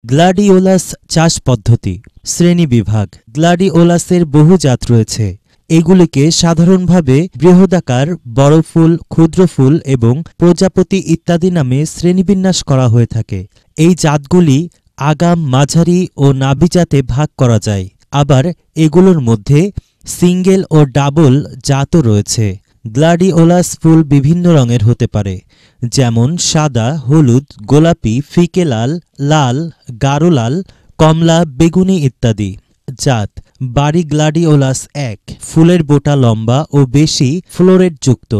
Gladiolus চাষ পদ্ধতি শ্রেণীবিভাগ। গ্লাডিওলাসের বহু জাত রয়েছে। এগুলিকে সাধারণভাবে বৃহদাকার, বড় ফুল, ক্ষুদ্র ফুল এবং প্রজাপতি ইত্যাদি নামে শ্রেণীবিন্যাস করা হয়ে থাকে। এই জাতগুলি আগাম, মাঝারি ও নাভি জাতে ভাগ করা যায়। আবার এগুলোর মধ্যে সিঙ্গেল ও ডাবল জাতও রয়েছে। গ্লাডিওলাস ফুল বিভিন্ন রঙের হতে পারে, যেমন সাদা, হলুদ, গোলাপি, ফিকে লাল, লাল, গাঢ় লাল, কমলা, বেগুনি ইত্যাদি। জাত: বাড়ি গ্লাডিওলাস ১। ফুলের বোটা লম্বা ও বেশি ফ্লোরেটযুক্ত।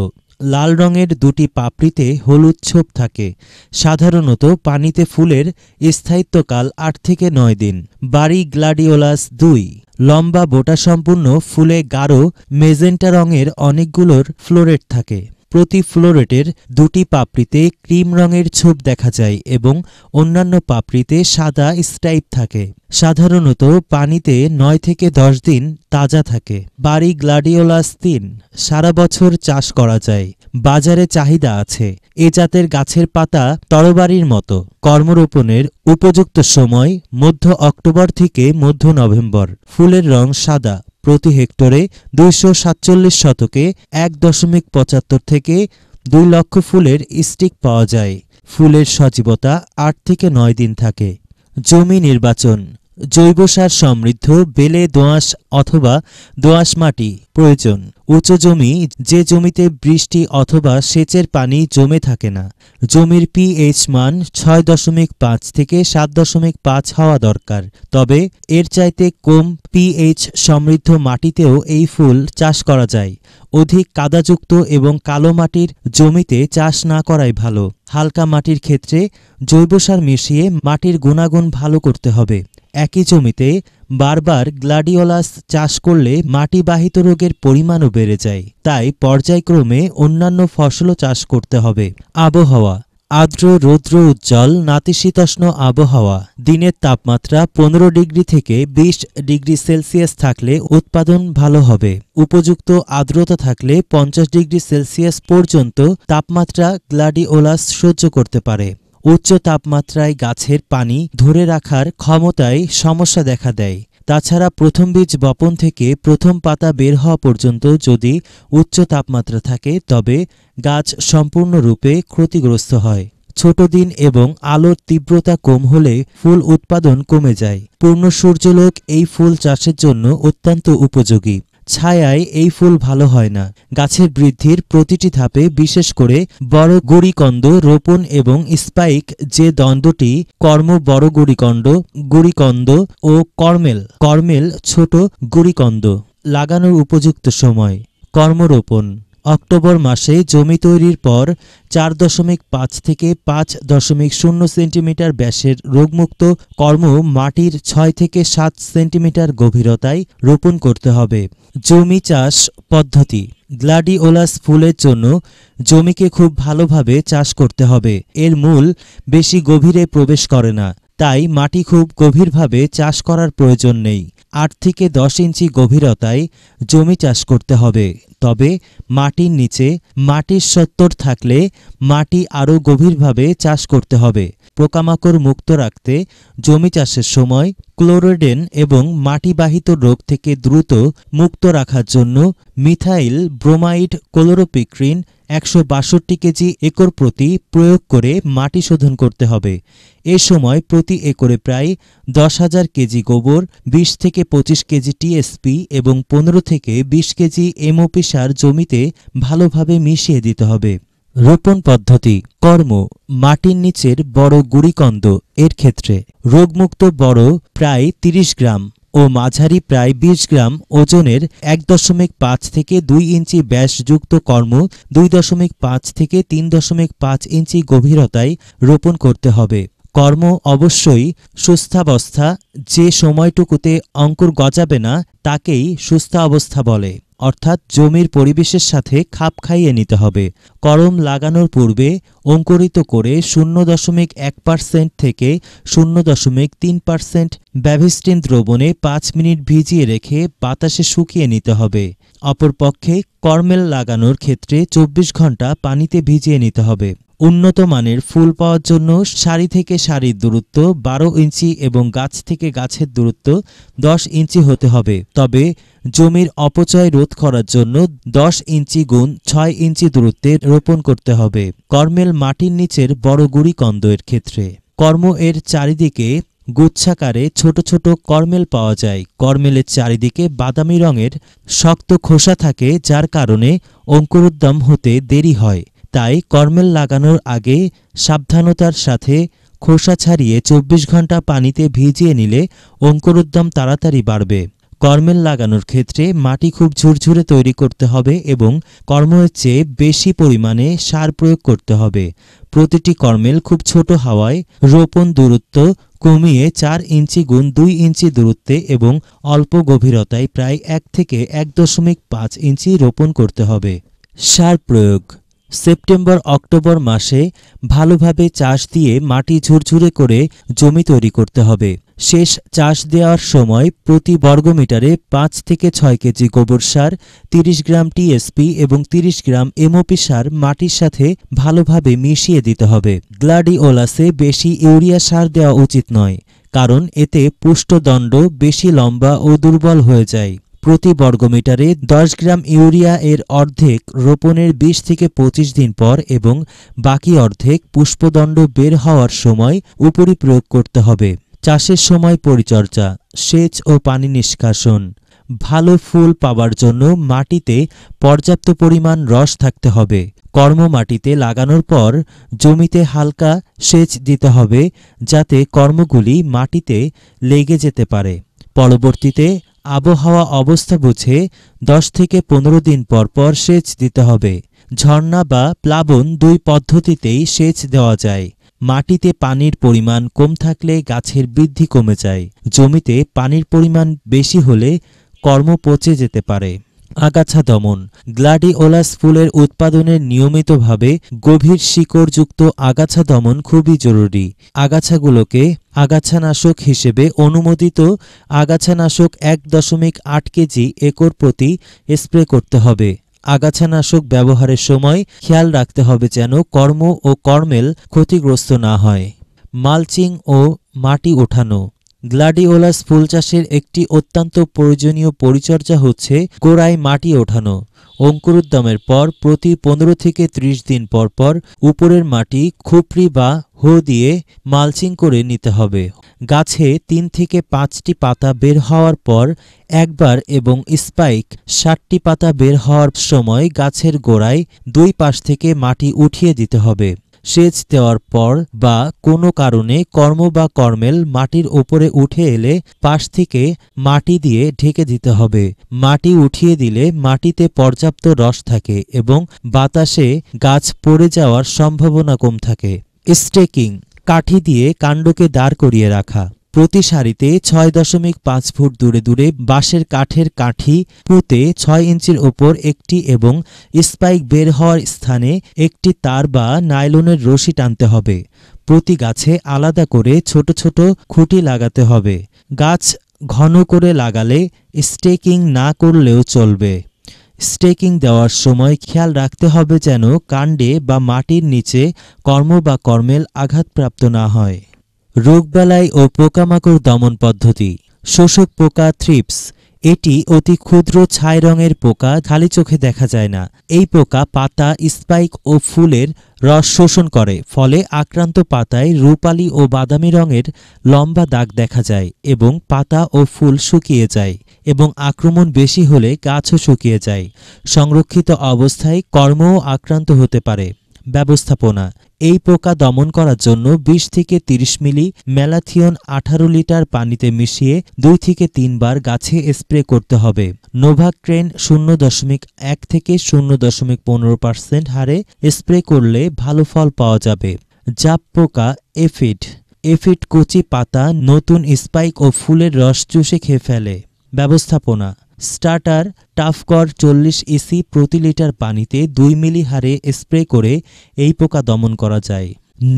লাল রঙের দুটি পাপড়িতে হলুদ ছোপ থাকে। সাধারণত পানিতে ফুলের স্থায়িত্বকাল ৮ থেকে ৯ দিন। বাড়ি গ্লাডিওলাস ২। লম্বা বোটাসম্পূর্ণ ফুলে গাঢ় মেজেন্টা রঙের অনেকগুলোর ফ্লোরেট থাকে। প্রতি ফ্লোরেটের দুটি পাপড়িতে ক্রিম রঙের ছোপ দেখা যায় এবং অন্যান্য পাপড়িতে সাদা স্ট্রাইপ থাকে। সাধারণত পানিতে ৯ থেকে ১০ দিন তাজা থাকে। বাড়ি গ্লাডিওলাস ৩। সারা বছর চাষ করা যায়। বাজারে চাহিদা আছে। এ জাতের গাছের পাতা তরবারির মতো। কর্মরোপণের উপযুক্ত সময় মধ্য অক্টোবর থেকে মধ্য নভেম্বর। ফুলের রং সাদা। প্রতি হেক্টরে ২৪৭ শতকে ১.৭৫ থেকে ২ লক্ষ ফুলের স্টিক পাওয়া যায়। ফুলের সজীবতা ৮ থেকে ৯ দিন থাকে। জমি নির্বাচন: জৈব সার সমৃদ্ধ বেলে দোআঁশ অথবা দোআঁশ মাটি প্রয়োজন। উঁচু জমি, যে জমিতে বৃষ্টি অথবা সেচের পানি জমে থাকে না। জমির পিএইচ মান ৬.৫ থেকে ৭.৫ হওয়া দরকার। তবে এর চাইতে কম পিএইচ সমৃদ্ধ মাটিতেও এই ফুল চাষ করা যায়। অধিক কাদাযুক্ত এবং কালো মাটির জমিতে চাষ না করাই ভালো। হালকা মাটির ক্ষেত্রে জৈব সার মিশিয়ে মাটির গুণাগুণ ভালো করতে হবে। একই জমিতে বারবার গ্লাডিওলাস চাষ করলে মাটিবাহিত রোগের পরিমাণও বেড়ে যায়। তাই পর্যায়ক্রমে অন্যান্য ফসলও চাষ করতে হবে। আবহাওয়া: আর্দ্র, রৌদ্র উজ্জ্বল, নাতিশীতোষ্ণ আবহাওয়া। দিনের তাপমাত্রা ১৫ ডিগ্রি থেকে ২০ ডিগ্রি সেলসিয়াস থাকলে উৎপাদন ভালো হবে। উপযুক্ত আর্দ্রতা থাকলে ৫০ ডিগ্রি সেলসিয়াস পর্যন্ত তাপমাত্রা গ্লাডিওলাস সহ্য করতে পারে। উচ্চ তাপমাত্রায় গাছের পানি ধরে রাখার ক্ষমতায় সমস্যা দেখা দেয়। তাছাড়া প্রথম বীজ বপন থেকে প্রথম পাতা বের হওয়া পর্যন্ত যদি উচ্চ তাপমাত্রা থাকে তবে গাছ সম্পূর্ণরূপে ক্ষতিগ্রস্ত হয়। ছোট দিন এবং আলোর তীব্রতা কম হলে ফুল উৎপাদন কমে যায়। পূর্ণ সূর্যালোক এই ফুল চাষের জন্য অত্যন্ত উপযোগী। ছায়ায় এই ফুল ভালো হয় না। গাছের বৃদ্ধির প্রতিটি ধাপে, বিশেষ করে বড় গুড়িকন্দ রোপণ এবং স্পাইক, যে দ্বন্দ্বটি বড় গুড়িকন্দ ও কর্মেল ছোট গুড়িকন্দ লাগানোর উপযুক্ত সময়। কর্মরোপণ: অক্টোবর মাসে জমি তৈরির পর ৪.৫ থেকে ৫.০ সেন্টিমিটার ব্যাসের রোগমুক্ত কর্ম মাটির ৬ থেকে ৭ সেন্টিমিটার গভীরতায় রোপণ করতে হবে। জমি চাষ পদ্ধতি: গ্লাডিওলাস ফুলের জন্য জমিকে খুব ভালোভাবে চাষ করতে হবে। এর মূল বেশি গভীরে প্রবেশ করে না, তাই মাটি খুব গভীরভাবে চাষ করার প্রয়োজন নেই। ৮ থেকে ১০ ইঞ্চি গভীরতায় জমি চাষ করতে হবে। তবে মাটির নিচে মাটির সত্তর থাকলে মাটি আরও গভীরভাবে চাষ করতে হবে। পোকামাকড় মুক্ত রাখতে জমি চাষের সময় ক্লোরোডেন এবং মাটিবাহিত রোগ থেকে দ্রুত মুক্ত রাখার জন্য methyl bromide chloropicrin ১৬২ KG acre প্রতি প্রয়োগ করে মাটি শোধন করতে হবে। এ সময় প্রতি একরে প্রায় ১০,০০০ কেজি গোবর, ২০ থেকে ২৫ কেজি টিএসপি এবং ১৫ থেকে ২০ কেজি এমওপি সার জমিতে ভালোভাবে মিশিয়ে দিতে হবে। রোপণ পদ্ধতি: কর্ম মাটির নিচের বড় গুড়িকন্দ এর ক্ষেত্রে রোগমুক্ত বড় প্রায় ৩০ গ্রাম ও মাঝারি প্রায় ২০ গ্রাম ওজনের ১.৫ থেকে ২ ইঞ্চি ব্যাসযুক্ত কর্ম ২.৫ থেকে ৩.৫ ইঞ্চি গভীরতায় রোপণ করতে হবে। কর্ম অবশ্যই সুস্থাবস্থা, যে সময়টুকুতে অঙ্কুর গজাবে না তাকেই সুস্থাবস্থা বলে, অর্থাৎ জমির পরিবেশের সাথে খাপ খাইয়ে নিতে হবে। করম লাগানোর পূর্বে অঙ্কুরিত করে ০.১% থেকে ০.৩% ব্যাভিস্টিন দ্রবণে ৫ মিনিট ভিজিয়ে রেখে বাতাসে শুকিয়ে নিতে হবে। অপরপক্ষে কর্মেল লাগানোর ক্ষেত্রে ২৪ ঘন্টা পানিতে ভিজিয়ে নিতে হবে। উন্নত মানের ফুল পাওয়ার জন্য সারি থেকে সারির দূরত্ব 12 ইঞ্চি এবং গাছ থেকে গাছের দূরত্ব 10 ইঞ্চি হতে হবে। তবে জমির অপচয় রোধ করার জন্য 10 ইঞ্চি গুণ 6 ইঞ্চি দূরত্বে রোপণ করতে হবে। কর্মেল মাটির নিচের বড় গুড়ি কন্দ এর ক্ষেত্রে কর্ম এর চারিদিকে গুচ্ছাকারে ছোট ছোট কর্মেল পাওয়া যায়। কর্মেলের চারিদিকে বাদামি রঙের শক্ত খোসা থাকে, যার কারণে অঙ্কুরোদ্গম হতে দেরি হয়। তাই কর্মেল লাগানোর আগে সাবধানতার সাথে খোসা ছাড়িয়ে 24 ঘন্টা পানিতে ভিজিয়ে নিলে অঙ্কুরোদ্গম তাড়াতাড়ি বাড়বে। কর্মেল লাগানোর ক্ষেত্রে মাটি খুব ঝুরঝুরে তৈরি করতে হবে এবং কর্মের চেয়ে বেশি পরিমাণে সার প্রয়োগ করতে হবে। প্রতিটি কর্মেল খুব ছোট হওয়ায় রোপণ দূরত্ব কমিয়ে 4 ইঞ্চি গুণ 2 ইঞ্চি দূরত্বে এবং অল্প গভীরতায় প্রায় 1 থেকে 1.5 ইঞ্চি রোপণ করতে হবে। সার প্রয়োগ সেপ্টেম্বর অক্টোবর মাসে ভালোভাবে চাষ দিয়ে মাটি ঝুরঝুরে করে জমি তৈরি করতে হবে। শেষ চাষ দেওয়ার সময় প্রতি বর্গমিটারে 5 থেকে 6 কেজি গোবর সার, 30 গ্রাম টিএসপি এবং 30 গ্রাম এমওপি সার মাটির সাথে ভালোভাবে মিশিয়ে দিতে হবে। গ্লাডিওলাসে বেশি ইউরিয়া সার দেওয়া উচিত নয়, কারণ এতে পুষ্টদণ্ড বেশি লম্বা ও দুর্বল হয়ে যায়। প্রতি বর্গমিটারে 10 গ্রাম ইউরিয়া এর অর্ধেক রোপণের 20 থেকে 25 দিন পর এবং বাকি অর্ধেক পুষ্পদণ্ড বের হওয়ার সময় উপরি প্রয়োগ করতে হবে। চাষের সময় পরিচর্যা, সেচ ও পানি নিষ্কাশন। ভালো ফুল পাওয়ার জন্য মাটিতে পর্যাপ্ত পরিমাণ রস থাকতে হবে। কর্ম মাটিতে লাগানোর পর জমিতে হালকা সেচ দিতে হবে, যাতে কর্মগুলি মাটিতে লেগে যেতে পারে। পরবর্তীতে আবহাওয়া অবস্থা বুঝে 10 থেকে 15 দিন পর পর সেচ দিতে হবে। ঝর্ণা বা প্লাবন 2 পদ্ধতিতেই সেচ দেওয়া যায়। মাটিতে পানির পরিমাণ কম থাকলে গাছের বৃদ্ধি কমে যায়। জমিতে পানির পরিমাণ বেশি হলে কর্ম পচে যেতে পারে। আগাছা দমন গ্লাডিওলাস ফুলের উৎপাদনের নিয়মিতভাবে গভীর শিকড়যুক্ত আগাছা দমন খুবই জরুরি। আগাছাগুলোকে আগাছানাশক হিসেবে অনুমোদিত আগাছানাশক 1.8 কেজি একর প্রতি স্প্রে করতে হবে। আগাছানাশক ব্যবহারের সময় খেয়াল রাখতে হবে যেন কর্ম ও কর্মেল ক্ষতিগ্রস্ত না হয়। মালচিং ও মাটি ওঠানো গ্লাডিওলাস ফুল চাষের একটি অত্যন্ত প্রয়োজনীয় পরিচর্যা হচ্ছে গোড়ায় মাটি ওঠানো। অঙ্কুরোদ্গমের পর প্রতি 15 থেকে 30 দিন পর পর উপরের মাটি খুপড়ি বা হো দিয়ে মালচিং করে নিতে হবে। গাছে 3 থেকে 5টি পাতা বের হওয়ার পর একবার এবং স্পাইক 60টি পাতা বের হওয়ার সময় গাছের গোড়ায় 2 পাশ থেকে মাটি উঠিয়ে দিতে হবে। সেচ দেওয়ার পর বা কোনো কারণে কর্ম বা কর্মেল মাটির উপরে উঠে এলে পাশ থেকে মাটি দিয়ে ঢেকে দিতে হবে। মাটি উঠিয়ে দিলে মাটিতে পর্যাপ্ত রস থাকে এবং বাতাসে গাছ পড়ে যাওয়ার সম্ভাবনা কম থাকে। স্টেকিং কাঠি দিয়ে কাণ্ডকে দাঁড় করিয়ে রাখা। প্রতি সারিতে 6.5 ফুট দূরে দূরে বাঁশের কাঠের কাঠি পুঁতে 6 ইঞ্চির ওপর একটি এবং স্পাইক বের হওয়ার স্থানে একটি তার বা নাইলনের রশি টানতে হবে। প্রতি গাছে আলাদা করে ছোট ছোট খুঁটি লাগাতে হবে। গাছ ঘন করে লাগালে স্টেকিং না করলেও চলবে। স্টেকিং দেওয়ার সময় খেয়াল রাখতে হবে যেন কাণ্ডে বা মাটির নিচে কর্ম বা কর্মেল আঘাতপ্রাপ্ত না হয়। রোগবালাই ও পোকামাকড় দমন পদ্ধতি শোষক পোকা থ্রিপস। এটি অতি ক্ষুদ্র ছাই রঙের পোকা, খালি চোখে দেখা যায় না। এই পোকা পাতা, স্পাইক ও ফুলের রস শোষণ করে, ফলে আক্রান্ত পাতায় রূপালী ও বাদামি রঙের লম্বা দাগ দেখা যায় এবং পাতা ও ফুল শুকিয়ে যায় এবং আক্রমণ বেশি হলে গাছও শুকিয়ে যায়। সংরক্ষিত অবস্থায় কর্মও আক্রান্ত হতে পারে। ব্যবস্থাপনা এই পোকা দমন করার জন্য 20 থেকে 30 মিলি ম্যালাথিয়ন 18 লিটার পানিতে মিশিয়ে 2 থেকে 3 বার গাছে স্প্রে করতে হবে। নোভাক্রেন 0.1 থেকে 0.15% হারে স্প্রে করলে ভালো ফল পাওয়া যাবে। জাপ পোকা এফিড কচি পাতা, নতুন স্পাইক ও ফুলের রস চুষে খেয়ে ফেলে। ব্যবস্থাপনা স্টার্টার টাফকর 40 ইসি প্রতি লিটার পানিতে 2 মিলি হারে স্প্রে করে এই পোকা দমন করা যায়।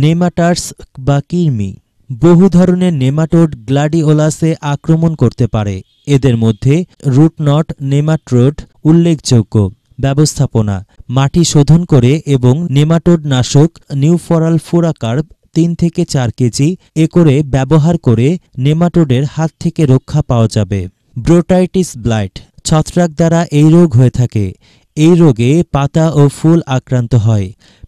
নেমাটাডস বা কৃমি বহু ধরনের নেমাটোড গ্লাডিওলাসে আক্রমণ করতে পারে। এদের মধ্যে রুটনট নেমাটোড উল্লেখযোগ্য। ব্যবস্থাপনা: মাটি শোধন করে এবং নেমাটোড নাশক নিউফরাল ফুরাকার্ব ৩ থেকে ৪ কেজি একরে ব্যবহার করে নেমাটোডের হাত থেকে রক্ষা পাওয়া যাবে। ব্রোটাইটিস ব্লাইট: ছত্রাক দ্বারা এই রোগ হয়ে থাকে। এই রোগে পাতা ও ফুল আক্রান্ত হয়।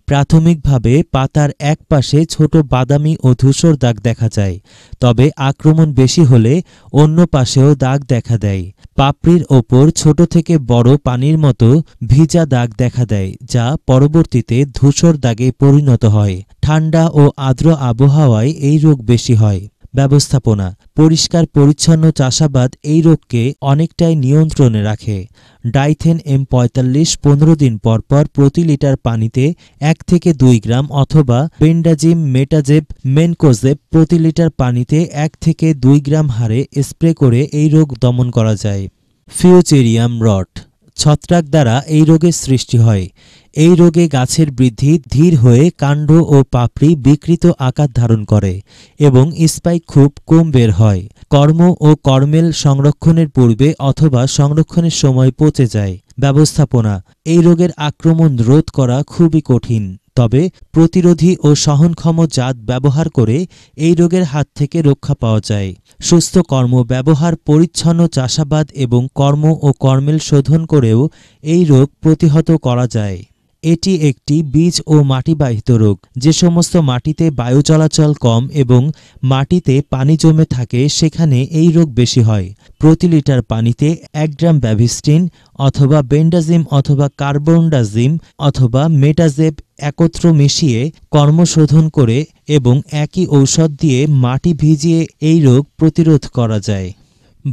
প্রাথমিকভাবে পাতার এক পাশে ছোট বাদামি ও ধূসর দাগ দেখা যায়, তবে আক্রমণ বেশি হলে অন্য পাশেও দাগ দেখা দেয়। পাপড়ির ওপর ছোট থেকে বড় পানির মতো ভিজা দাগ দেখা দেয়, যা পরবর্তীতে ধূসর দাগে পরিণত হয়। ঠান্ডা ও আর্দ্র আবহাওয়ায় এই রোগ বেশি হয়। ব্যবস্থাপনা: পরিষ্কার পরিচ্ছন্ন চাষাবাদ এই রোগকে অনেকটাই নিয়ন্ত্রণে রাখে। ডাইথেন M45 15 দিন পরপর প্রতি লিটার পানিতে 1 থেকে 2 গ্রাম অথবা বেন্ডাজিম মেটাজেব মেনকোজেব প্রতি লিটার পানিতে 1 থেকে 2 গ্রাম হারে স্প্রে করে এই রোগ দমন করা যায়। ফিউচেরিয়াম রট: ছত্রাক দ্বারা এই রোগের সৃষ্টি হয়। এই রোগে গাছের বৃদ্ধি ধীর হয়ে কাণ্ড ও পাপড়ি বিকৃত আকার ধারণ করে এবং স্পাইক খুব কম বের হয়। কর্ম ও কর্মেল সংরক্ষণের পূর্বে অথবা সংরক্ষণের সময় পচে যায়। ব্যবস্থাপনা: এই রোগের আক্রমণ রোধ করা খুবই কঠিন, তবে প্রতিরোধী ও সহনক্ষম জাত ব্যবহার করে এই রোগের হাত থেকে রক্ষা পাওয়া যায়। সুস্থ কর্ম ব্যবহার, পরিচ্ছন্ন চাষাবাদ এবং কর্ম ও কর্মেল শোধন করেও এই রোগ প্রতিহত করা যায়। এটি একটি বীজ ও মাটিবাহিত রোগ। যে সমস্ত মাটিতে বায়ু চলাচল কম এবং মাটিতে পানি জমে থাকে সেখানে এই রোগ বেশি হয়। প্রতি লিটার পানিতে 1 গ্রাম ব্যাভিস্টিন অথবা বেন্ডাজিম অথবা কার্বনডাজিম অথবা মেটাজেব একত্র মিশিয়ে কর্মশোধন করে এবং একই ঔষধ দিয়ে মাটি ভিজিয়ে এই রোগ প্রতিরোধ করা যায়।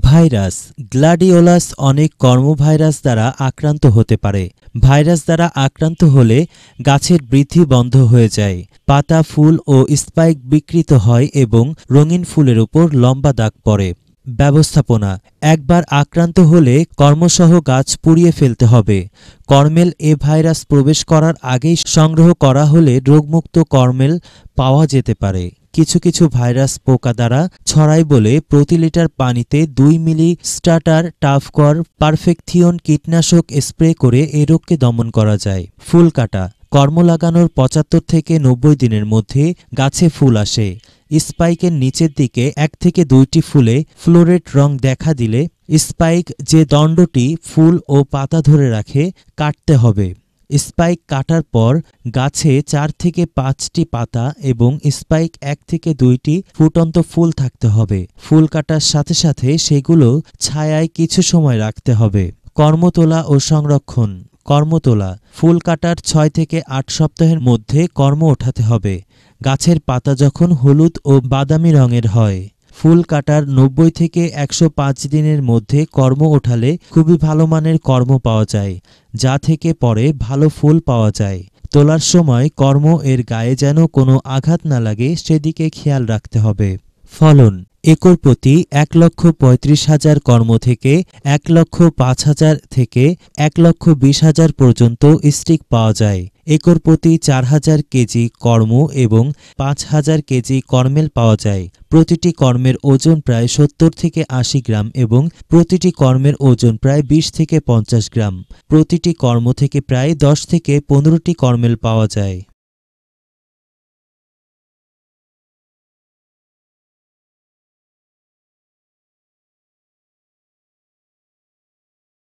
ভাইরাস: গ্লাডিওলাস অনেক কর্মভাইরাস দ্বারা আক্রান্ত হতে পারে। ভাইরাস দ্বারা আক্রান্ত হলে গাছের বৃদ্ধি বন্ধ হয়ে যায়, পাতা, ফুল ও স্পাইক বিকৃত হয় এবং রঙিন ফুলের উপর লম্বা দাগ পড়ে। ব্যবস্থাপনা: একবার আক্রান্ত হলে কর্মসহ গাছ পুড়িয়ে ফেলতে হবে। কর্মেল এ ভাইরাস প্রবেশ করার আগেই সংগ্রহ করা হলে রোগমুক্ত কর্মেল পাওয়া যেতে পারে। কিছু কিছু ভাইরাস পোকা দ্বারা ছড়ায় বলে প্রতি লিটার পানিতে 2 মিলি স্টার্টার টাফকর পারফেকথিয়ন কীটনাশক স্প্রে করে এই রোগকে দমন করা যায়। ফুল কাটা: কর্ম লাগানোর 75 থেকে 90 দিনের মধ্যে গাছে ফুল আসে। স্পাইকের নিচের দিকে 1 থেকে 2টি ফুলে ফ্লোরেট রং দেখা দিলে স্পাইক যে দণ্ডটি ফুল ও পাতা ধরে রাখে কাটতে হবে। স্পাইক কাটার পর গাছে 4 থেকে 5টি পাতা এবং স্পাইক 1 থেকে 2টি ফুটন্ত ফুল থাকতে হবে। ফুল কাটার সাথে সাথে সেগুলো ছায়ায় কিছু সময় রাখতে হবে। কর্ম তোলা ও সংরক্ষণ: কর্ম তোলা: ফুল কাটার 6 থেকে 8 সপ্তাহের মধ্যে কর্ম ওঠাতে হবে। গাছের পাতা যখন হলুদ ও বাদামি রঙের হয়। ফুল কাটার 90 থেকে 105 দিনের মধ্যে কর্ম ওঠালে খুবই ভালো মানের কর্ম পাওয়া যায়, যা থেকে পরে ভালো ফুল পাওয়া যায়। তোলার সময় কর্ম এর গায়ে যেন কোনো আঘাত না লাগে সেদিকে খেয়াল রাখতে হবে। ফলন: একর প্রতি 1,35,000 কর্ম থেকে 1,05,000 থেকে 1,20,000 পর্যন্ত স্টিক পাওয়া যায়। একর প্রতি 4,000 কেজি কর্ম এবং 5,000 কেজি কর্মেল পাওয়া যায়। প্রতিটি কর্মের ওজন প্রায় 70 থেকে 80 গ্রাম এবং প্রতিটি কর্মের ওজন প্রায় 20 থেকে 50 গ্রাম। প্রতিটি কর্ম থেকে প্রায় 10 থেকে 15টি কর্মেল পাওয়া যায়।